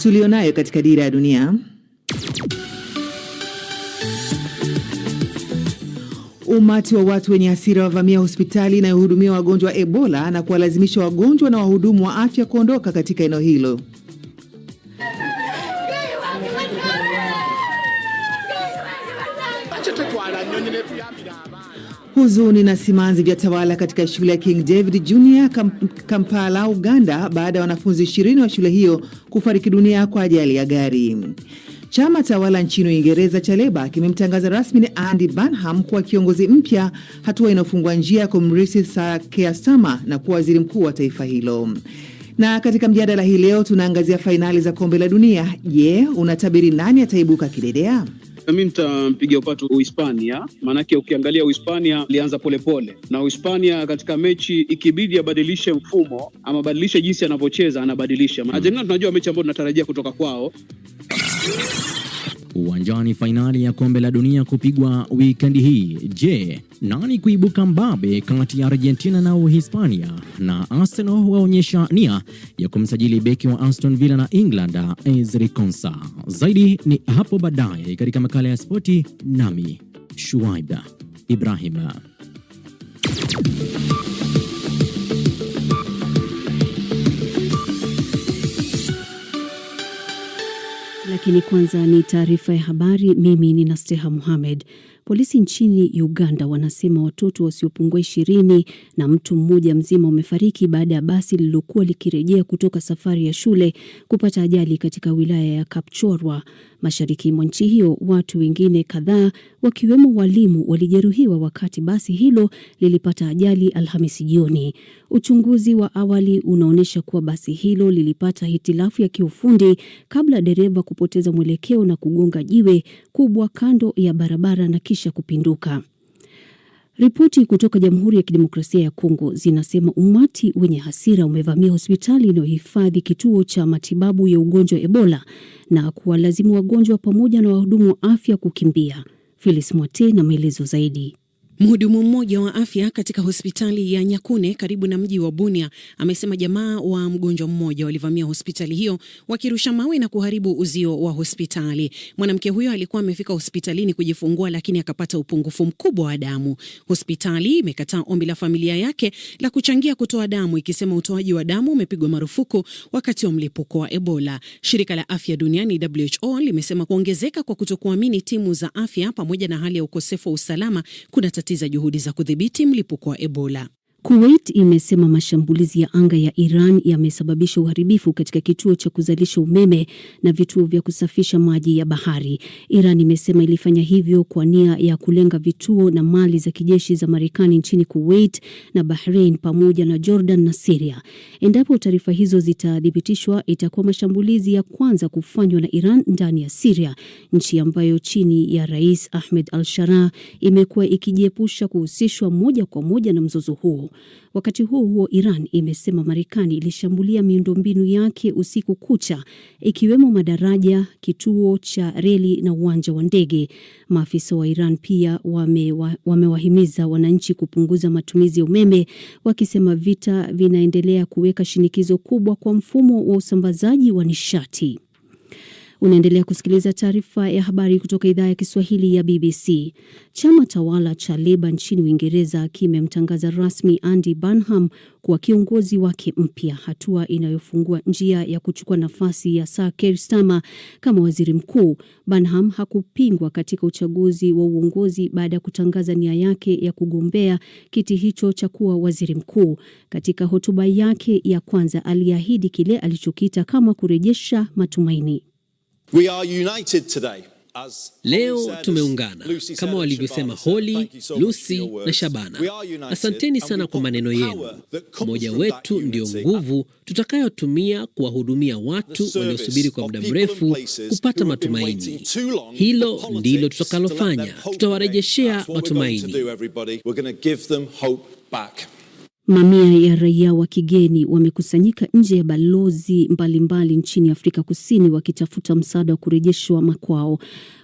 tulionayo katika Dira ya Dunia. Umati wa watu wenye hasira wavamia hospitali inayohudumia wagonjwa wa Ebola na kuwalazimisha wagonjwa na wahudumu wa afya kuondoka katika eneo hilo. Huzuni na simanzi vya tawala katika shule ya King David Junior Kampala, Uganda, baada ya wanafunzi 20 wa shule hiyo kufariki dunia kwa ajali ya gari. Chama tawala nchini Uingereza cha Labour kimemtangaza rasmi ni Andy Burnham kuwa kiongozi mpya, hatua inayofungua njia ya kumrithi Sir Keir Starmer na kuwa waziri mkuu wa taifa hilo. Na katika mjadala hii leo tunaangazia fainali za kombe la dunia. Je, unatabiri nani ataibuka kidedea? Mimi nitampigia upato Uhispania, maanake ukiangalia Uhispania alianza polepole, na Uhispania katika mechi ikibidi abadilishe mfumo ama badilishe jinsi anavyocheza, anabadilisha. Argentina tunajua mechi ambayo tunatarajia kutoka kwao. Uwanjani, fainali ya kombe la dunia kupigwa weekend hii. Je, nani kuibuka mbabe kati ya Argentina na Uhispania? Na Arsenal waonyesha nia ya kumsajili beki wa Aston Villa na England Ezri Konsa. Zaidi ni hapo baadaye katika makala ya spoti, nami Shuaib Ibrahim. Lakini kwanza ni taarifa ya habari. Mimi ni Nasteha Mohamed. Polisi nchini Uganda wanasema watoto wasiopungua 20 na mtu mmoja mzima wamefariki baada ya basi lililokuwa likirejea kutoka safari ya shule kupata ajali katika wilaya ya Kapchorwa, mashariki mwa nchi hiyo. Watu wengine kadhaa wakiwemo walimu walijeruhiwa wakati basi hilo lilipata ajali Alhamisi jioni. Uchunguzi wa awali unaonyesha kuwa basi hilo lilipata hitilafu ya kiufundi kabla dereva kupoteza mwelekeo na kugonga jiwe kubwa kando ya barabara na kisha kupinduka. Ripoti kutoka Jamhuri ya Kidemokrasia ya Kongo zinasema umati wenye hasira umevamia hospitali inayohifadhi kituo cha matibabu ya ugonjwa wa Ebola na kuwalazimu wagonjwa pamoja na wahudumu wa afya kukimbia. Phyllis Mwate na maelezo zaidi. Mhudumu mmoja wa afya katika hospitali ya Nyakune karibu na mji wa Bunia amesema jamaa wa mgonjwa mmoja walivamia hospitali hiyo wakirusha mawe na kuharibu uzio wa hospitali. Mwanamke huyo alikuwa amefika hospitalini kujifungua, lakini akapata upungufu mkubwa wa damu. Hospitali imekataa ombi la familia yake la kuchangia kutoa damu, ikisema utoaji wa damu umepigwa marufuku wakati wa mlipuko wa Ebola. Shirika la Afya Duniani WHO limesema kuongezeka kwa kutokuamini timu za afya pamoja na hali ya ukosefu wa usalama kuna za juhudi za kudhibiti mlipuko wa Ebola. Kuwait imesema mashambulizi ya anga ya Iran yamesababisha uharibifu katika kituo cha kuzalisha umeme na vituo vya kusafisha maji ya bahari. Iran imesema ilifanya hivyo kwa nia ya kulenga vituo na mali za kijeshi za Marekani nchini Kuwait na Bahrain pamoja na Jordan na Syria. Endapo taarifa hizo zitathibitishwa, itakuwa mashambulizi ya kwanza kufanywa na Iran ndani ya Syria, nchi ambayo chini ya Rais Ahmed al-Sharaa imekuwa ikijiepusha kuhusishwa moja kwa moja na mzozo huo. Wakati huo Iran imesema Marekani ilishambulia miundombinu yake usiku kucha, ikiwemo madaraja, kituo cha reli na uwanja wa ndege. Maafisa wa Iran pia wamewahimiza wananchi kupunguza matumizi ya umeme, wakisema vita vinaendelea kuweka shinikizo kubwa kwa mfumo wa usambazaji wa nishati. Unaendelea kusikiliza taarifa ya habari kutoka idhaa ya Kiswahili ya BBC. Chama tawala cha Labour nchini Uingereza kimemtangaza rasmi Andy Burnham kuwa kiongozi wake mpya, hatua inayofungua njia ya kuchukua nafasi ya Sir Keir Starmer kama waziri mkuu. Burnham hakupingwa katika uchaguzi wa uongozi baada ya kutangaza nia yake ya kugombea kiti hicho cha kuwa waziri mkuu. Katika hotuba yake ya kwanza aliahidi kile alichokiita kama kurejesha matumaini. We are united today. Leo tumeungana kama walivyosema Holly, Lucy na Shabana. Asanteni sana kwa maneno yenu. Umoja wetu ndio nguvu tutakayotumia kuwahudumia watu waliosubiri kwa muda mrefu kupata matumaini. Hilo ndilo tutakalofanya. Tutawarejeshea matumaini. Mamia ya raia wa kigeni wamekusanyika nje ya balozi mbalimbali nchini Afrika Kusini wakitafuta msaada wa kurejeshwa makwao,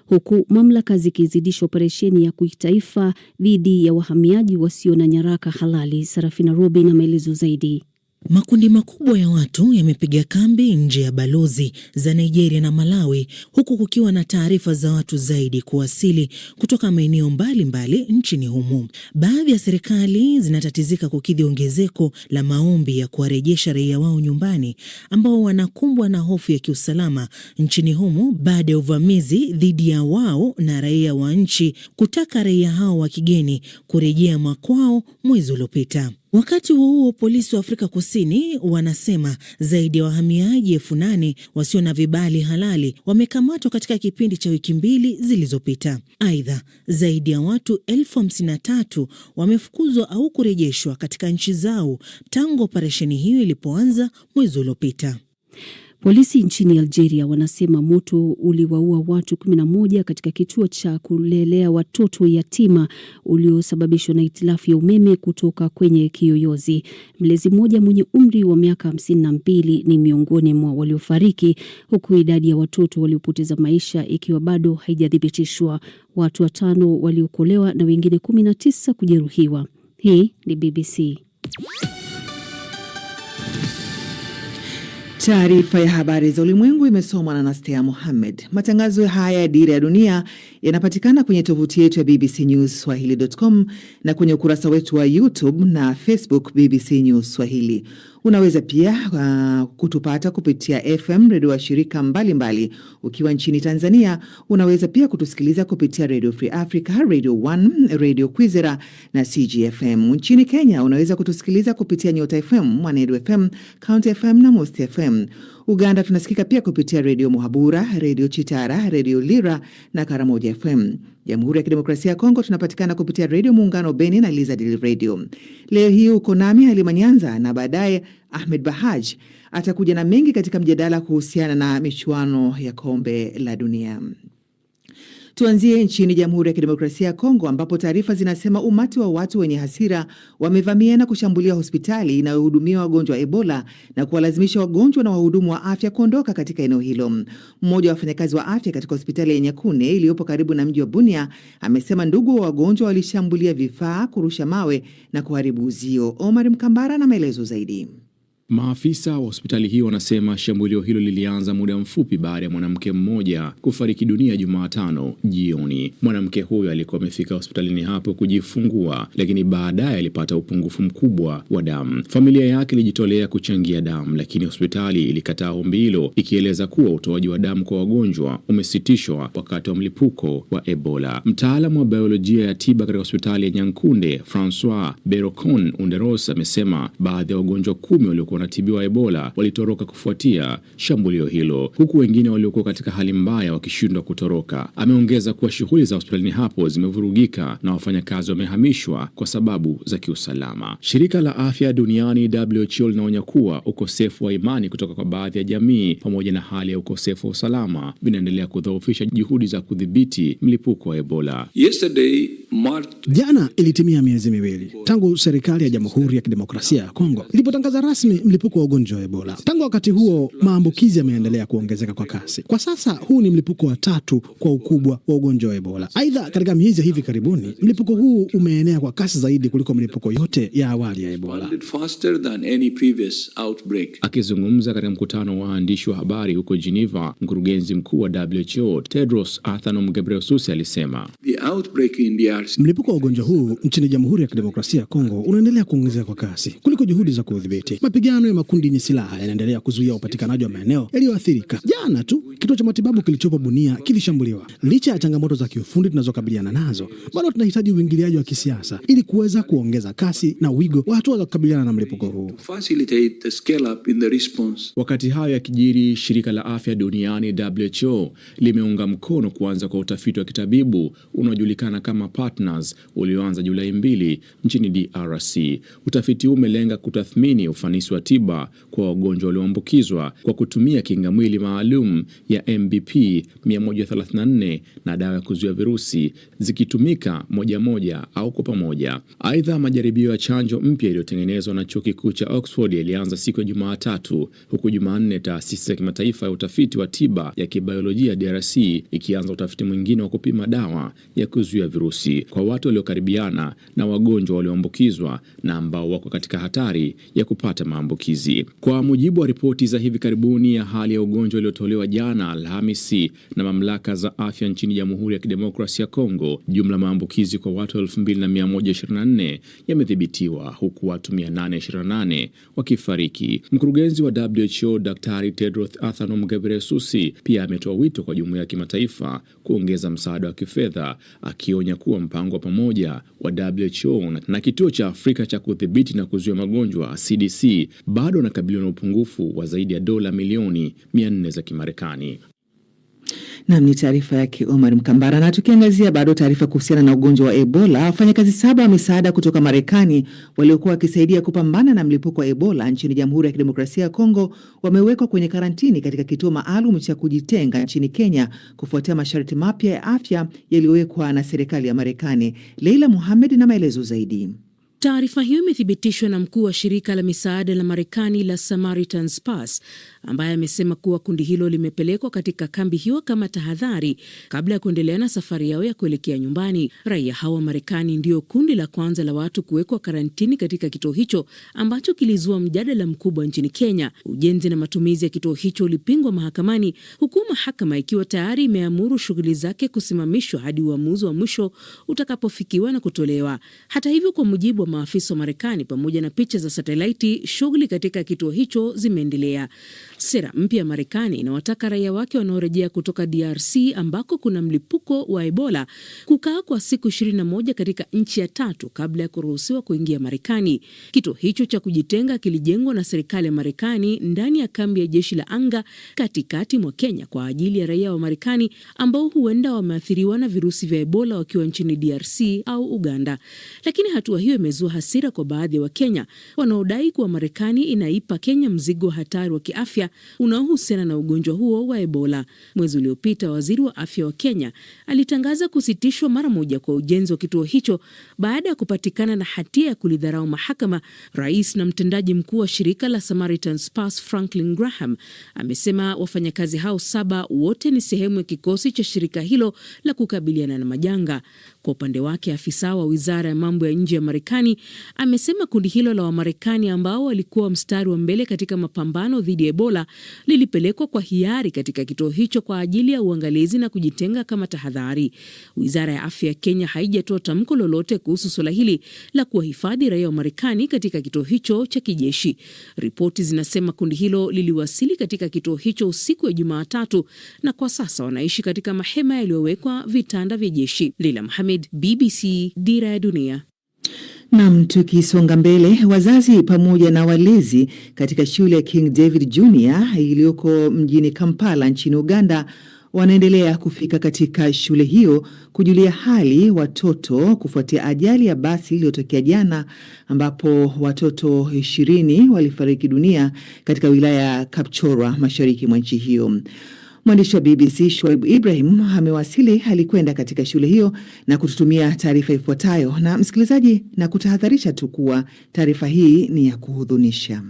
huku mamlaka zikizidisha operesheni ya kitaifa dhidi ya wahamiaji wasio na nyaraka halali. Sarafina Robi na maelezo zaidi. Makundi makubwa ya watu yamepiga kambi nje ya balozi za Nigeria na Malawi, huku kukiwa na taarifa za watu zaidi kuwasili kutoka maeneo mbalimbali nchini humo. Baadhi ya serikali zinatatizika kukidhi ongezeko la maombi ya kuwarejesha raia wao nyumbani ambao wanakumbwa na hofu ya kiusalama nchini humo baada ya uvamizi dhidi ya wao na raia wa nchi kutaka raia hao wa kigeni kurejea makwao mwezi uliopita. Wakati huo polisi wa Afrika Kusini wanasema zaidi ya wahamiaji 8,000 wasio na vibali halali wamekamatwa katika kipindi cha wiki 2 zilizopita. Aidha, zaidi ya watu 53,000 wamefukuzwa au kurejeshwa katika nchi zao tangu operesheni hiyo ilipoanza mwezi uliopita. Polisi nchini Algeria wanasema moto uliwaua watu 11 katika kituo cha kulelea watoto yatima uliosababishwa na hitilafu ya umeme kutoka kwenye kiyoyozi. Mlezi mmoja mwenye umri wa miaka 52 ni miongoni mwa waliofariki, huku idadi ya watoto waliopoteza maisha ikiwa bado haijathibitishwa. Watu 5 waliokolewa na wengine 19 kujeruhiwa. Hii ni BBC. Taarifa ya habari za ulimwengu imesomwa na Nastea Mohamed. Matangazo haya ya Dira ya Dunia yanapatikana kwenye tovuti yetu ya bbcnewsswahili.com na kwenye ukurasa wetu wa YouTube na Facebook BBC News Swahili. Unaweza pia kutupata kupitia FM redio wa shirika mbalimbali. Ukiwa nchini Tanzania, unaweza pia kutusikiliza kupitia Radio Free Africa, Radio 1, Radio Kwizera na CGFM. Nchini Kenya, unaweza kutusikiliza kupitia Nyota FM, Mwanedu FM, County FM na Most FM. Uganda tunasikika pia kupitia Radio Muhabura, Radio Chitara, Radio Lira na Karamoja FM. Jamhuri ya Kidemokrasia ya Kongo tunapatikana kupitia Radio Muungano Beni na Lizard Radio. Leo hii uko nami Halima Nyanza na baadaye Ahmed Bahaj atakuja na mengi katika mjadala kuhusiana na michuano ya kombe la dunia. Tuanzie nchini Jamhuri ya Kidemokrasia ya Kongo ambapo taarifa zinasema umati wa watu wenye hasira wamevamia na kushambulia hospitali inayohudumia wagonjwa wa Ebola na kuwalazimisha wagonjwa na wahudumu wa afya kuondoka katika eneo hilo. Mmoja wa wafanyakazi wa afya katika hospitali ya Nyakune iliyopo karibu na mji wa Bunia amesema ndugu wa wagonjwa walishambulia vifaa, kurusha mawe na kuharibu uzio. Omar Mkambara na maelezo zaidi. Maafisa wa hospitali hiyo wanasema shambulio hilo lilianza muda mfupi baada ya mwanamke mmoja kufariki dunia Jumatano jioni. Mwanamke huyo alikuwa amefika hospitalini hapo kujifungua, lakini baadaye alipata upungufu mkubwa wa damu. Familia yake ilijitolea kuchangia damu, lakini hospitali ilikataa ombi hilo, ikieleza kuwa utoaji wa damu kwa wagonjwa umesitishwa wakati wa mlipuko wa Ebola. Mtaalamu wa biolojia ya tiba katika hospitali ya Nyankunde, Francois Berocon Underos, amesema baadhi ya wagonjwa 10 waliokuwa wanatibiwa Ebola walitoroka kufuatia shambulio hilo, huku wengine waliokuwa katika hali mbaya wakishindwa kutoroka. Ameongeza kuwa shughuli za hospitalini hapo zimevurugika na wafanyakazi wamehamishwa kwa sababu za kiusalama. Shirika la Afya Duniani WHO linaonya kuwa ukosefu wa imani kutoka kwa baadhi ya jamii pamoja na hali ya ukosefu wa usalama vinaendelea kudhoofisha juhudi za kudhibiti mlipuko wa Ebola. Jana ilitimia miezi 2 tangu serikali ya Jamhuri ya Kidemokrasia ya Kongo ilipotangaza rasmi mlipuko wa ugonjwa wa Ebola. Tangu wakati huo, maambukizi yameendelea kuongezeka kwa kasi. Kwa sasa huu ni mlipuko wa 3 kwa ukubwa wa ugonjwa wa Ebola. Aidha, katika miezi hivi karibuni, mlipuko huu umeenea kwa kasi zaidi kuliko mlipuko yote ya awali ya Ebola. Akizungumza katika mkutano wa waandishi wa habari huko Geneva, mkurugenzi mkuu wa WHO Tedros Adhanom Ghebreyesus alisema mlipuko wa ugonjwa huu nchini Jamhuri ya Kidemokrasia ya Kongo unaendelea kuongezeka kwa kasi kuliko juhudi za kudhibiti. Mapigano ya makundi yenye silaha yanaendelea kuzuia upatikanaji wa maeneo yaliyoathirika. Jana tu kituo cha matibabu kilichopo Bunia kilishambuliwa. Licha ya changamoto za kiufundi tunazokabiliana nazo, bado tunahitaji uingiliaji wa kisiasa ili kuweza kuongeza kasi na wigo wa hatua za kukabiliana na mlipuko huu. Wakati hayo yakijiri, shirika la afya duniani WHO limeunga mkono kuanza kwa utafiti wa kitabibu unaojulikana kama Partners ulioanza Julai 2 nchini DRC. Utafiti huu umelenga kutathmini ufanisi wa tiba kwa wagonjwa walioambukizwa kwa kutumia kingamwili maalum ya MBP 134 na dawa ya kuzuia virusi zikitumika moja au kwa pamoja. Aidha, majaribio ya chanjo mpya iliyotengenezwa na chuo kikuu cha Oxford yalianza siku ya Jumatatu, huku Jumanne taasisi ya kimataifa ya utafiti wa tiba ya kibiolojia DRC ikianza utafiti mwingine wa kupima dawa ya ya kuzuia virusi kwa watu waliokaribiana na wagonjwa walioambukizwa na ambao wako katika hatari ya kupata maambukizi. Kwa mujibu wa ripoti za hivi karibuni ya hali ya ugonjwa iliyotolewa jana Alhamisi na mamlaka za afya nchini Jamhuri ya Kidemokrasia ya Kongo, jumla maambukizi kwa watu 2124 yamethibitiwa huku watu 828 wakifariki. Mkurugenzi wa WHO Daktari Tedros Adhanom Ghebreyesus pia ametoa wito kwa jumuiya ya kimataifa kuongeza msaada wa kifedha, akionya kuwa mpango wa pamoja wa WHO na kituo cha Afrika cha kudhibiti na kuzuia magonjwa CDC bado unakabiliwa na upungufu wa zaidi ya dola milioni 400 za Kimarekani. Nam ni taarifa yake Omar Mkambara. Na tukiangazia bado taarifa kuhusiana na ugonjwa wa Ebola, wafanyakazi 7 wa misaada kutoka Marekani waliokuwa wakisaidia kupambana na mlipuko wa Ebola nchini Jamhuri ya Kidemokrasia ya Kongo wamewekwa kwenye karantini katika kituo maalum cha kujitenga nchini Kenya kufuatia masharti mapya ya afya yaliyowekwa na serikali ya Marekani. Leila Mohamed na maelezo zaidi. Taarifa hiyo imethibitishwa na mkuu wa shirika la misaada la Marekani la Samaritan's Purse, ambaye amesema kuwa kundi hilo limepelekwa katika kambi hiyo kama tahadhari kabla ya kuendelea na safari yao ya kuelekea nyumbani. Raia hawa wa Marekani ndio kundi la kwanza la watu kuwekwa karantini katika kituo hicho ambacho kilizua mjadala mkubwa nchini Kenya. Ujenzi na matumizi ya kituo hicho ulipingwa mahakamani, huku mahakama ikiwa tayari imeamuru shughuli zake kusimamishwa hadi uamuzi wa mwisho utakapofikiwa na kutolewa. Hata hivyo, kwa mujibu wa maafisa wa Marekani pamoja na picha za satelaiti, shughuli katika kituo hicho zimeendelea. Sera mpya ya Marekani inawataka raia wake wanaorejea kutoka DRC ambako kuna mlipuko wa Ebola kukaa kwa siku 21 katika nchi ya tatu kabla ya kuruhusiwa kuingia Marekani. Kituo hicho cha kujitenga kilijengwa na serikali ya Marekani ndani ya kambi ya jeshi la anga katikati mwa Kenya kwa ajili ya raia wa Marekani ambao huenda wameathiriwa na virusi vya Ebola wakiwa nchini DRC au Uganda. Lakini hatua hiyo imezua hasira kwa baadhi ya Wakenya wanaodai kuwa Marekani inaipa Kenya mzigo wa hatari wa kiafya unaohusiana na ugonjwa huo wa Ebola. Mwezi uliopita, waziri wa afya wa Kenya alitangaza kusitishwa mara moja kwa ujenzi wa kituo hicho baada ya kupatikana na hatia ya kulidharau mahakama. Rais na mtendaji mkuu wa shirika la Samaritan's Purse Franklin Graham amesema wafanyakazi hao 7 wote ni sehemu ya kikosi cha shirika hilo la kukabiliana na majanga. Kwa upande wake, afisa wa wizara ya mambo ya nje ya Marekani amesema kundi hilo la Wamarekani ambao walikuwa mstari wa mbele katika mapambano dhidi ya Ebola lilipelekwa kwa hiari katika kituo hicho kwa ajili ya uangalizi na kujitenga kama tahadhari. Wizara ya afya ya Kenya haijatoa tamko lolote kuhusu suala hili la kuwahifadhi raia wa Marekani katika kituo hicho cha kijeshi. Ripoti zinasema kundi hilo liliwasili katika kituo hicho usiku wa Jumatatu na kwa sasa wanaishi katika mahema yaliyowekwa vitanda vya jeshi. Leila Mohamed, BBC, Dira ya Dunia. Nam, tukisonga mbele, wazazi pamoja na walezi katika shule ya King David Junior iliyoko mjini Kampala nchini Uganda wanaendelea kufika katika shule hiyo kujulia hali watoto kufuatia ajali ya basi iliyotokea jana ambapo watoto 20 walifariki dunia katika wilaya ya Kapchorwa mashariki mwa nchi hiyo. Mwandishi wa BBC Shoaib Ibrahim amewasili, alikwenda katika shule hiyo na kututumia taarifa ifuatayo. Na msikilizaji, na kutahadharisha tu kuwa taarifa hii ni ya kuhudhunisha.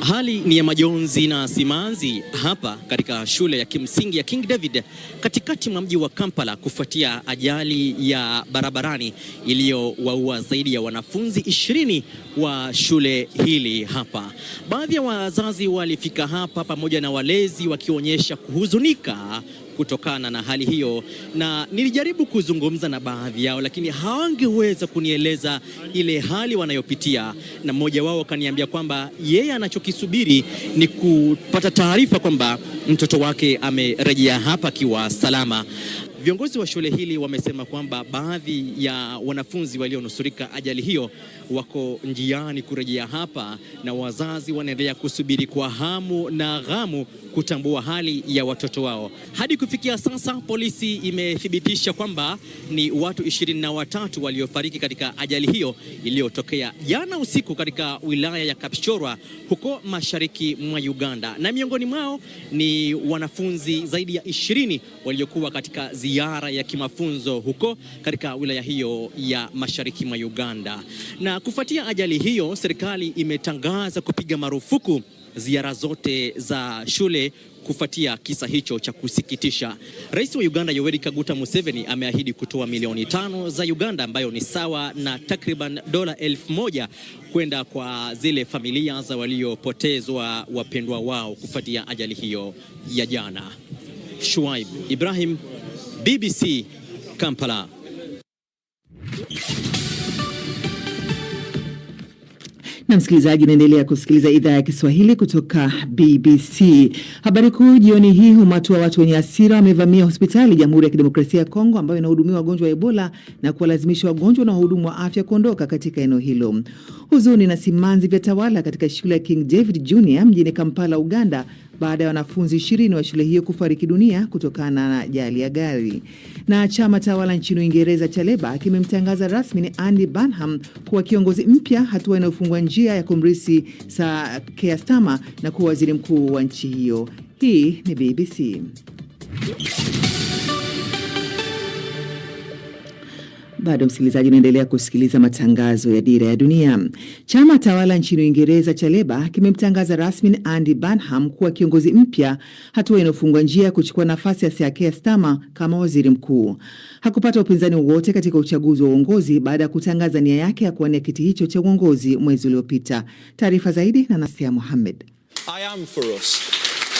Hali ni ya majonzi na simanzi hapa katika shule ya kimsingi ya King David katikati mwa mji wa Kampala kufuatia ajali ya barabarani iliyowaua zaidi ya wanafunzi 20 wa shule hili hapa. Baadhi ya wazazi walifika hapa pamoja na walezi wakionyesha kuhuzunika kutokana na hali hiyo, na nilijaribu kuzungumza na baadhi yao lakini hawangeweza kunieleza ile hali wanayopitia, na mmoja wao kaniambia kwamba yeye anachokisubiri ni kupata taarifa kwamba mtoto wake amerejea hapa akiwa salama. Viongozi wa shule hili wamesema kwamba baadhi ya wanafunzi walionusurika ajali hiyo wako njiani kurejea hapa na wazazi wanaendelea kusubiri kwa hamu na ghamu kutambua hali ya watoto wao. Hadi kufikia sasa polisi imethibitisha kwamba ni watu 23 waliofariki katika ajali hiyo iliyotokea jana usiku katika wilaya ya Kapchorwa huko mashariki mwa Uganda, na miongoni mwao ni wanafunzi zaidi ya 20 waliokuwa katika ziara ya kimafunzo huko katika wilaya hiyo ya mashariki mwa Uganda. Na kufuatia ajali hiyo, serikali imetangaza kupiga marufuku ziara zote za shule kufuatia kisa hicho cha kusikitisha. Rais wa Uganda Yoweri Kaguta Museveni ameahidi kutoa milioni 5 za Uganda ambayo ni sawa na takriban dola 1,000 kwenda kwa zile familia za waliopotezwa wapendwa wao kufuatia ajali hiyo ya jana. Shuaib Ibrahim, BBC, Kampala. Na msikilizaji, unaendelea kusikiliza idhaa ya Kiswahili kutoka BBC. Habari kuu jioni hii, umati wa watu wenye hasira wamevamia hospitali Jamhuri ya Kidemokrasia ya Kongo ambayo inahudumia wagonjwa wa Ebola na kuwalazimisha wagonjwa na wahudumu wa afya kuondoka katika eneo hilo. Huzuni na simanzi vya tawala katika shule ya King David Junior mjini Kampala, Uganda, baada ya wanafunzi 20 wa shule hiyo kufariki dunia kutokana na ajali ya gari. Na chama tawala nchini Uingereza cha Labour kimemtangaza rasmi ni Andy Burnham kuwa kiongozi mpya, hatua inayofungua njia ya kumrithi Sir Keir Starmer na kuwa waziri mkuu wa nchi hiyo. Hii ni BBC. Bado msikilizaji, unaendelea kusikiliza matangazo ya Dira ya Dunia. Chama tawala nchini Uingereza cha Labour kimemtangaza rasmi Andy Burnham kuwa kiongozi mpya, hatua inayofungua njia ya kuchukua nafasi ya Sir Keir Starmer kama waziri mkuu. Hakupata upinzani wowote katika uchaguzi wa uongozi baada ya kutangaza nia yake ya kuwania kiti hicho cha uongozi mwezi uliopita. Taarifa zaidi na Nasia Mohamed. I am for us,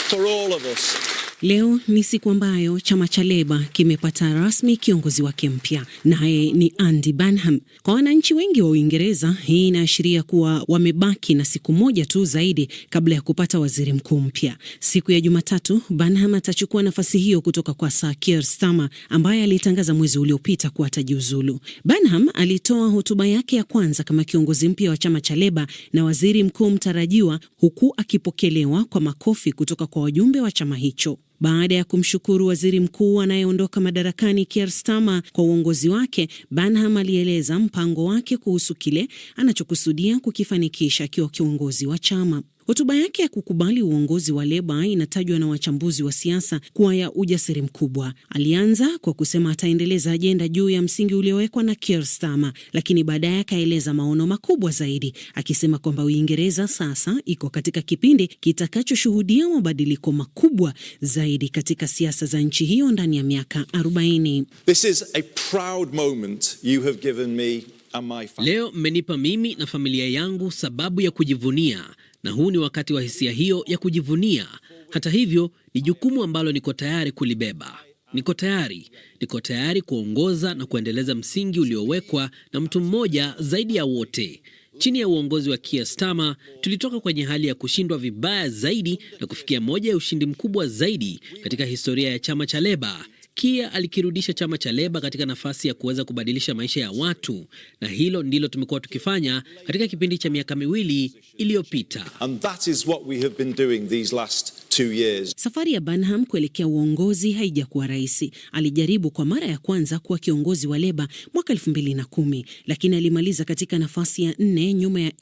for all of us. Leo ni siku ambayo chama cha Labour kimepata rasmi kiongozi wake mpya, naye ni Andy Burnham. Kwa wananchi wengi wa Uingereza, hii inaashiria kuwa wamebaki na siku moja tu zaidi kabla ya kupata waziri mkuu mpya. Siku ya Jumatatu, Burnham atachukua nafasi hiyo kutoka kwa Sir Keir Starmer ambaye alitangaza mwezi uliopita kuwa atajiuzulu. Burnham alitoa hotuba yake ya kwanza kama kiongozi mpya wa chama cha Labour na waziri mkuu mtarajiwa, huku akipokelewa kwa makofi kutoka kwa wajumbe wa chama hicho. Baada ya kumshukuru waziri mkuu anayeondoka madarakani Keir Starmer kwa uongozi wake, Burnham alieleza mpango wake kuhusu kile anachokusudia kukifanikisha akiwa kiongozi wa chama. Hotuba yake ya kukubali uongozi wa Labour inatajwa na wachambuzi wa siasa kuwa ya ujasiri mkubwa. Alianza kwa kusema ataendeleza ajenda juu ya msingi uliowekwa na Keir Starmer, lakini baadaye akaeleza maono makubwa zaidi, akisema kwamba Uingereza sasa iko katika kipindi kitakachoshuhudia mabadiliko makubwa zaidi katika siasa za nchi hiyo ndani ya miaka 40. This is a proud moment you have given me and my family. Leo mmenipa mimi na familia yangu sababu ya kujivunia, na huu ni wakati wa hisia hiyo ya kujivunia. Hata hivyo, ni jukumu ambalo niko tayari kulibeba. Niko tayari kuongoza na kuendeleza msingi uliowekwa na mtu mmoja zaidi ya wote. Chini ya uongozi wa Keir Starmer, tulitoka kwenye hali ya kushindwa vibaya zaidi na kufikia moja ya ushindi mkubwa zaidi katika historia ya chama cha Labour. Keir alikirudisha chama cha Labour katika nafasi ya kuweza kubadilisha maisha ya watu, na hilo ndilo tumekuwa tukifanya katika kipindi cha miaka miwili iliyopita. And that is what we have been doing these last 2 years. Safari ya Burnham kuelekea uongozi haijakuwa rahisi. Alijaribu kwa mara ya kwanza kuwa kiongozi wa Labour mwaka 2010, lakini alimaliza katika nafasi ya 4 nyuma ya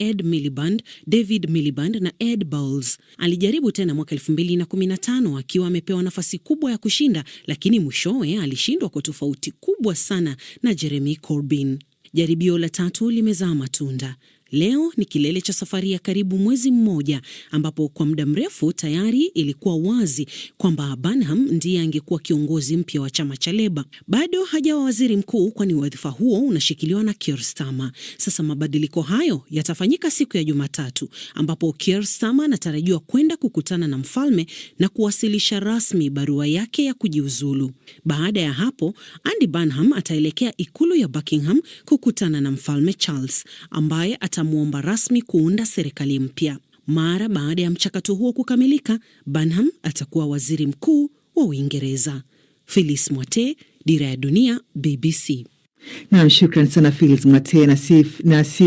David Miliband na Ed Balls. Alijaribu tena mwaka 2015 akiwa amepewa nafasi kubwa ya kushinda, lakini mwishowe alishindwa kwa tofauti kubwa sana na Jeremy Corbyn. Jaribio la 3 limezaa matunda. Leo ni kilele cha safari ya karibu mwezi mmoja ambapo kwa muda mrefu tayari ilikuwa wazi kwamba Burnham ndiye angekuwa kiongozi mpya wa chama cha Labour. Bado hajawa waziri mkuu, kwani wadhifa huo unashikiliwa na Keir Starmer. Sasa mabadiliko hayo yatafanyika siku ya Jumatatu ambapo Keir Starmer anatarajiwa kwenda kukutana na mfalme na kuwasilisha rasmi barua yake ya kujiuzulu. Baada ya hapo, Andy Burnham ataelekea ikulu ya Buckingham kukutana na mfalme Charles ambaye atamuomba rasmi kuunda serikali mpya. Mara baada ya mchakato huo kukamilika, Burnham atakuwa waziri mkuu wa Uingereza. Phyllis Mwate, Dira ya Dunia, BBC. Na shukran sana Phyllis Mwate na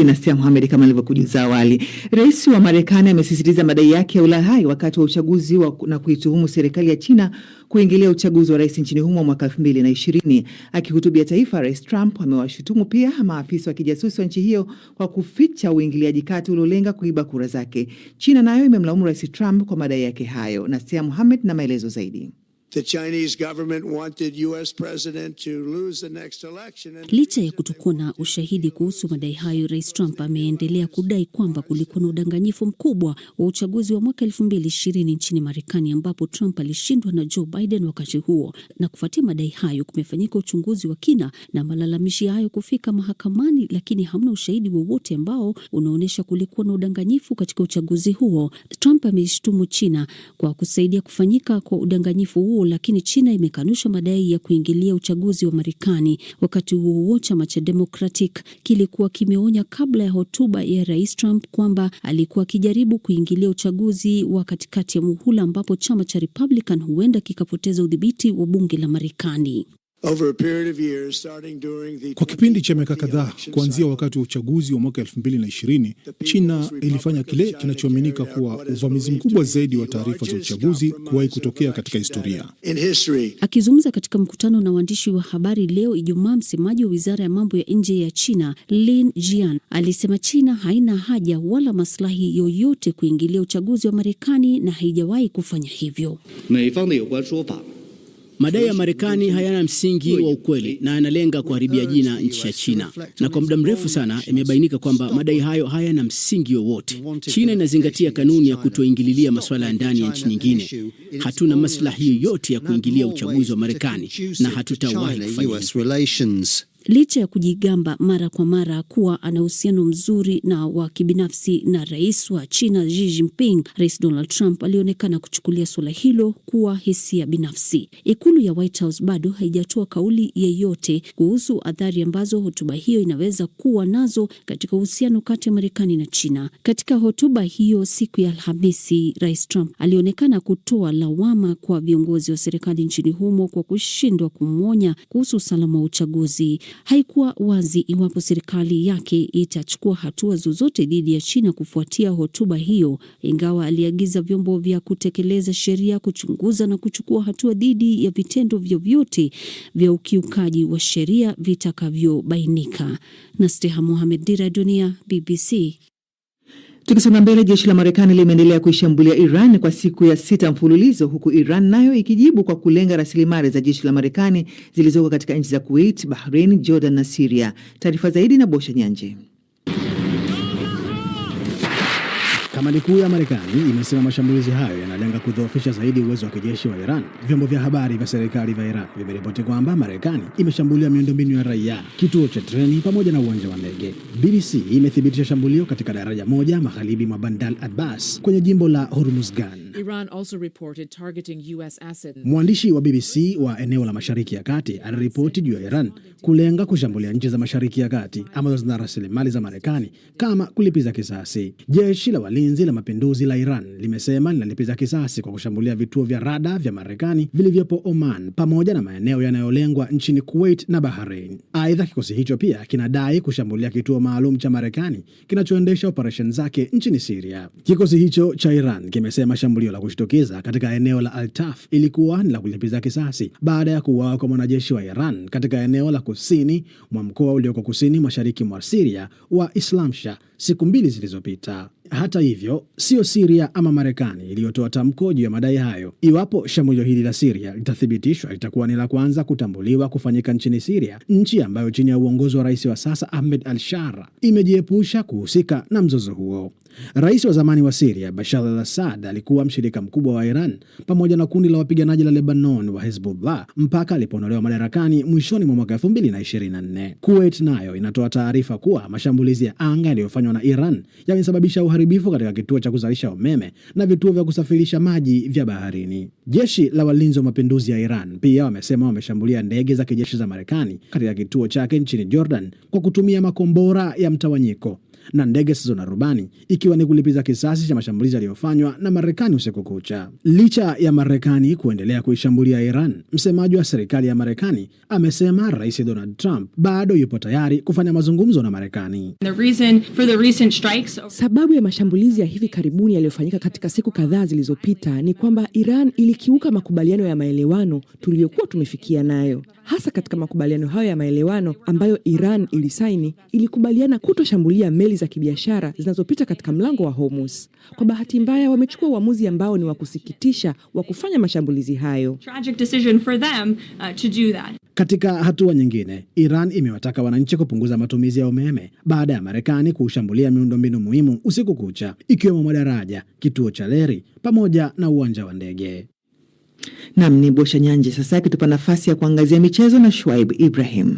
Nasia Mohamed. Kama nilivyokujuza awali, Rais wa Marekani amesisitiza madai yake ya ulaghai wakati wa uchaguzi na kuituhumu serikali ya China kuingilia uchaguzi wa rais nchini humo mwaka 2020. Akihutubia taifa, Rais Trump amewashutumu pia maafisa wa kijasusi wa nchi hiyo kwa kuficha uingiliaji kati uliolenga kuiba kura zake. China nayo imemlaumu Rais Trump kwa madai yake hayo. Nasia Mohamed na maelezo zaidi. Licha ya kutokuwa na ushahidi kuhusu madai hayo, Rais Trump ameendelea kudai kwamba kulikuwa na udanganyifu mkubwa wa uchaguzi wa mwaka 2020 nchini Marekani, ambapo Trump alishindwa na Joe Biden wakati huo. Na kufuatia madai hayo, kumefanyika uchunguzi wa kina na malalamishi hayo kufika mahakamani, lakini hamna ushahidi wowote ambao unaonyesha kulikuwa na udanganyifu katika uchaguzi huo. Trump ameishtumu China kwa kusaidia kufanyika kwa udanganyifu huo, lakini China imekanusha madai ya kuingilia uchaguzi wa Marekani. Wakati huo chama cha Democratic kilikuwa kimeonya kabla ya hotuba ya Rais Trump kwamba alikuwa akijaribu kuingilia uchaguzi wa katikati ya muhula, ambapo chama cha Republican huenda kikapoteza udhibiti wa bunge la Marekani. Kwa kipindi cha miaka kadhaa kuanzia wakati wa uchaguzi wa mwaka 2020, China ilifanya kile kinachoaminika kuwa uvamizi mkubwa zaidi wa taarifa za uchaguzi kuwahi kutokea katika historia. Akizungumza katika mkutano na waandishi wa habari leo Ijumaa, msemaji wa Wizara ya Mambo ya Nje ya China, Lin Jian, alisema China haina haja wala maslahi yoyote kuingilia uchaguzi wa Marekani na haijawahi kufanya hivyo. Madai ya Marekani hayana msingi wa ukweli na yanalenga kuharibia jina nchi ya China. Na kwa muda mrefu sana imebainika kwamba madai hayo hayana msingi wowote. China inazingatia kanuni ya kutoingililia masuala ya ndani ya nchi nyingine. Hatuna maslahi yoyote ya kuingilia uchaguzi wa Marekani na hatutawahi kufanya hivyo. Licha ya kujigamba mara kwa mara kuwa ana uhusiano mzuri na wa kibinafsi na rais wa China Xi Jinping, Rais Donald Trump alionekana kuchukulia suala hilo kuwa hisia binafsi. Ikulu ya White House bado haijatoa kauli yeyote kuhusu athari ambazo hotuba hiyo inaweza kuwa nazo katika uhusiano kati ya Marekani na China. Katika hotuba hiyo siku ya Alhamisi, Rais Trump alionekana kutoa lawama kwa viongozi wa serikali nchini humo kwa kushindwa kumwonya kuhusu usalama wa uchaguzi. Haikuwa wazi iwapo serikali yake itachukua hatua zozote dhidi ya China kufuatia hotuba hiyo, ingawa aliagiza vyombo vya kutekeleza sheria kuchunguza na kuchukua hatua dhidi ya vitendo vyovyote vya ukiukaji wa sheria vitakavyobainika. Nasteha Mohamed, Dira Dunia, BBC. Tukisonga mbele, jeshi la Marekani limeendelea kuishambulia Iran kwa siku ya 6 mfululizo, huku Iran nayo ikijibu kwa kulenga rasilimali za jeshi la Marekani zilizoko katika nchi za Kuwait, Bahrain, Jordan na Syria. Taarifa zaidi na Bosha Nyanje. Kamandi kuu ya Marekani imesema mashambulizi hayo yanalenga kudhoofisha zaidi uwezo wa kijeshi wa Iran. Vyombo vya habari vya serikali vya Iran vimeripoti kwamba Marekani imeshambulia miundombinu ya raia, kituo cha treni pamoja na uwanja wa ndege. BBC imethibitisha shambulio katika daraja moja magharibi mwa Bandar Abbas kwenye jimbo la Hormuzgan. Iran also reported targeting US assets. Mwandishi wa BBC wa eneo la Mashariki ya Kati aliripoti juu ya Iran kulenga kushambulia nchi za Mashariki ya Kati ambazo zina rasilimali za Marekani kama kulipiza kisasi. Jeshi la Walinzi la Mapinduzi la Iran limesema linalipiza kisasi kwa kushambulia vituo vya rada vya Marekani vilivyopo Oman pamoja na maeneo yanayolengwa nchini Kuwait na Bahrain. Aidha, kikosi hicho pia kinadai kushambulia kituo maalum cha Marekani kinachoendesha operesheni zake nchini Syria. Kikosi hicho cha Iran kimesema shambulio la kushtukiza katika eneo la Al-Taf ilikuwa ni la kulipiza kisasi baada ya kuuawa kwa mwanajeshi wa Iran katika eneo la kusini mwa mkoa ulioko kusini mashariki mwa Syria wa Islamsha siku 2 zilizopita. Hata hivyo, sio Syria ama Marekani iliyotoa tamko juu ya madai hayo. Iwapo shambulio hili la Syria litathibitishwa, litakuwa ni la kwanza kutambuliwa kufanyika nchini Syria, nchi ambayo chini ya uongozi wa rais wa sasa Ahmed al-Shara imejiepusha kuhusika na mzozo huo. Rais wa zamani wa Syria Bashar al-Assad alikuwa mshirika mkubwa wa Iran pamoja na kundi la wapiganaji la Lebanon wa Hezbollah mpaka alipoondolewa madarakani mwishoni mwa mwaka 2024. Kuwait nayo inatoa taarifa kuwa mashambulizi ya anga yaliyofanywa na Iran yamesababisha uharibifu katika kituo cha kuzalisha umeme na vituo vya kusafirisha maji vya baharini. Jeshi la Walinzi wa Mapinduzi ya Iran pia wamesema wameshambulia ndege za kijeshi za Marekani katika kituo chake nchini Jordan kwa kutumia makombora ya mtawanyiko na ndege zisizo na rubani, ikiwa ni kulipiza kisasi cha mashambulizi yaliyofanywa na Marekani usiku kucha. Licha ya Marekani kuendelea kuishambulia Iran, msemaji wa serikali ya Marekani amesema Rais Donald Trump bado yupo tayari kufanya mazungumzo na Marekani. Sababu ya mashambulizi ya hivi karibuni yaliyofanyika katika siku kadhaa zilizopita ni kwamba Iran ilikiuka makubaliano ya maelewano tuliyokuwa tumefikia nayo. Hasa katika makubaliano hayo ya maelewano ambayo Iran ilisaini, ilikubaliana kutoshambulia meli meli za kibiashara zinazopita katika mlango wa Hormuz. Kwa bahati mbaya, wamechukua uamuzi ambao ni wa kusikitisha wa kufanya mashambulizi hayo. Katika hatua nyingine, Iran imewataka wananchi kupunguza matumizi ya umeme baada ya Marekani kushambulia miundombinu muhimu usiku kucha, ikiwemo madaraja, kituo cha reli pamoja na uwanja wa ndege. Nam ni Bosha Nyanje sasa akitupa nafasi ya kuangazia michezo na Shuaib Ibrahim.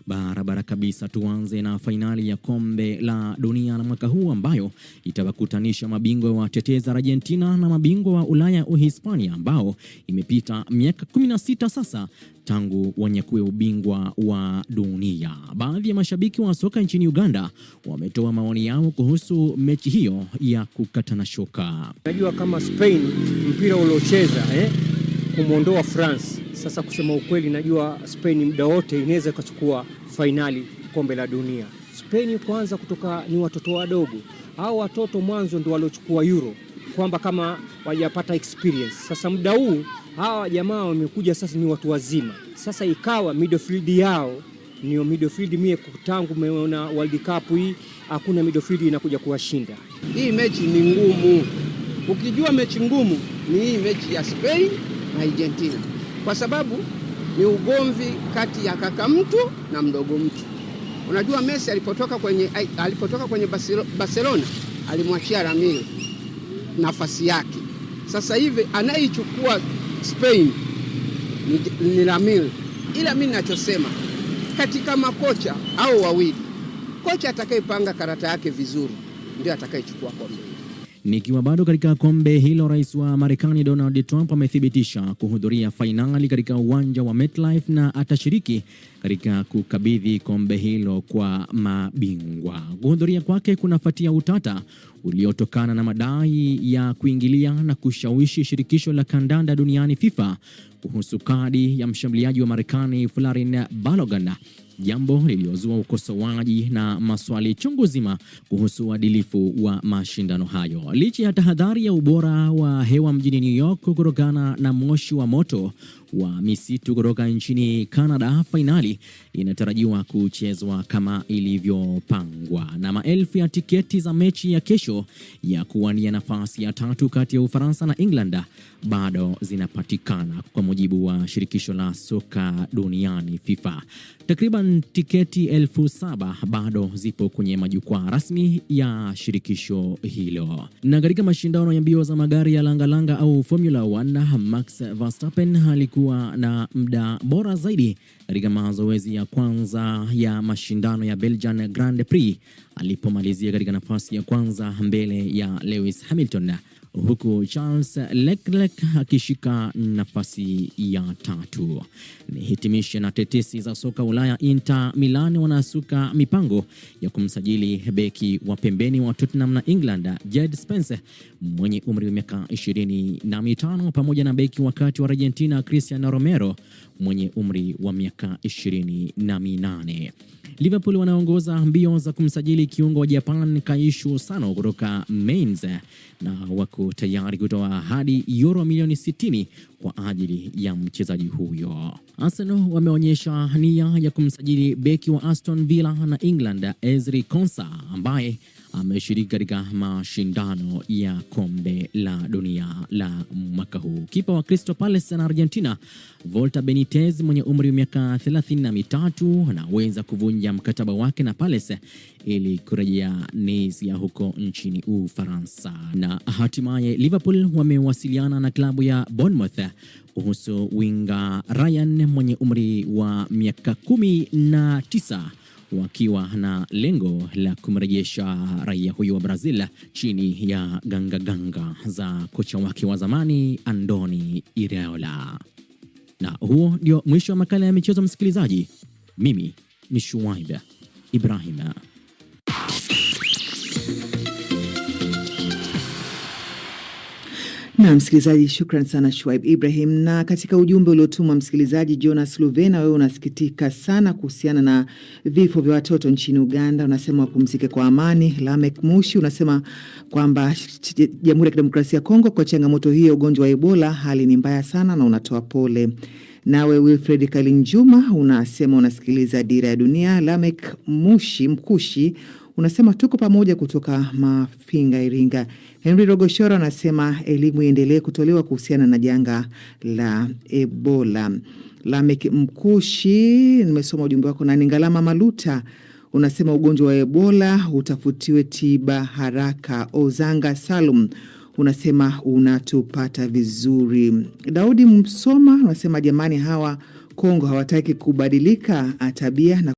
Barabara kabisa, tuanze na fainali ya kombe la dunia na mwaka huu ambayo itawakutanisha mabingwa wa tetezi Argentina na mabingwa wa Ulaya Uhispania, ambao imepita miaka 16 sasa tangu wanyakue ubingwa wa dunia. Baadhi ya mashabiki wa soka nchini Uganda wametoa maoni yao kuhusu mechi hiyo ya kukatana shoka. Najua kama Spain mpira uliocheza kumwondoa France. Sasa kusema ukweli, najua Spain muda wote inaweza kuchukua fainali kombe la dunia. Spain kwanza kutoka ni watoto wadogo. Hao watoto mwanzo ndio waliochukua Euro, kwamba kama wajapata experience. Sasa muda huu hawa jamaa wamekuja sasa ni watu wazima. Sasa ikawa midfield yao ni midfield, mie tangu meona World Cup hii hakuna midfield inakuja kuwashinda. Hii mechi ni ngumu. Ukijua mechi ngumu ni hii mechi ya Spain na Argentina, kwa sababu ni ugomvi kati ya kaka mtu na mdogo mtu. Unajua Messi alipotoka kwenye Barcelona alimwachia Ramiro nafasi yake. Sasa hivi anayechukua Spain ni Ramiro. Ila mimi ninachosema, katika makocha au wawili, kocha atakayepanga karata yake vizuri ndio atakayechukua kombe. Nikiwa bado katika kombe hilo, rais wa Marekani Donald Trump amethibitisha kuhudhuria fainali katika uwanja wa MetLife na atashiriki katika kukabidhi kombe hilo kwa mabingwa. Kuhudhuria kwake kunafuatia utata uliotokana na madai ya kuingilia na kushawishi shirikisho la kandanda duniani FIFA kuhusu kadi ya mshambuliaji wa Marekani Florin Balogun, jambo liliozua ukosoaji na maswali chungu zima kuhusu uadilifu wa mashindano hayo. Licha ya tahadhari ya ubora wa hewa mjini New York kutokana na moshi wa moto wa misitu kutoka nchini Canada, fainali inatarajiwa kuchezwa kama ilivyopangwa, na maelfu ya tiketi za mechi ya kesho ya kuwania nafasi ya 3 kati ya Ufaransa na England bado zinapatikana, kwa mujibu wa shirikisho la soka duniani FIFA. Takriban tiketi 7,000 bado zipo kwenye majukwaa rasmi ya shirikisho hilo. Na katika mashindano ya mbio za magari ya langalanga au Formula 1, Max Verstappen alikuwa na muda bora zaidi katika mazoezi ya kwanza ya mashindano ya Belgian Grand Prix alipomalizia katika nafasi ya kwanza mbele ya Lewis Hamilton, huku Charles Leclerc akishika nafasi ya 3. Nihitimishe na tetesi za soka Ulaya. Inter Milan wanasuka mipango ya kumsajili beki wa pembeni wa Tottenham na England Jed Spence mwenye umri wa miaka 25 pamoja na beki wa kati wa Argentina Cristiano Romero mwenye umri wa miaka 28. Liverpool wanaongoza mbio za kumsajili kiungo wa Japan Kaishu Sano kutoka Mainz na wako tayari kutoa hadi euro milioni 60 kwa ajili ya mchezaji huyo. Arsenal wameonyesha nia ya kumsajili beki wa Aston Villa na England Ezri Konsa ambaye ameshiriki katika mashindano ya kombe la dunia la mwaka huu. Kipa wa Crystal Palace na Argentina Volta Benitez mwenye umri wa miaka 33 anaweza kuvunja mkataba wake na Palace ili kurejea Nice ya huko nchini Ufaransa. Na hatimaye Liverpool wamewasiliana na klabu ya Bournemouth kuhusu winga Ryan mwenye umri wa miaka 19 wakiwa na lengo la kumrejesha raia huyo wa Brazil chini ya ganga za kocha wake wa zamani Andoni Iraola. Na huo ndio mwisho wa makala ya michezo, msikilizaji. Mimi ni Shuaib Ibrahim. Na msikilizaji, shukran sana Shuaib Ibrahim. Na katika ujumbe uliotumwa msikilizaji Jonas Luvena, wewe unasikitika sana kuhusiana na vifo vya watoto nchini Uganda. Unasema wapumzike kwa amani. Lamek Mushi unasema kwamba Jamhuri ya Kidemokrasia ya Kongo kwa changamoto hiyo ugonjwa wa Ebola, hali ni mbaya sana na unatoa pole Nawe Wilfred Kalinjuma unasema unasikiliza Dira ya Dunia. Lamek Mkushi unasema tuko pamoja kutoka Mafinga, Iringa. Henry Rogoshora unasema elimu iendelee kutolewa kuhusiana na janga la Ebola. Lamek Mkushi, nimesoma ujumbe wako. Na Ningalama Maluta unasema ugonjwa wa Ebola utafutiwe tiba haraka. Ozanga Salum unasema unatupata vizuri. Daudi Msoma unasema jamani, hawa Kongo hawataki kubadilika tabia na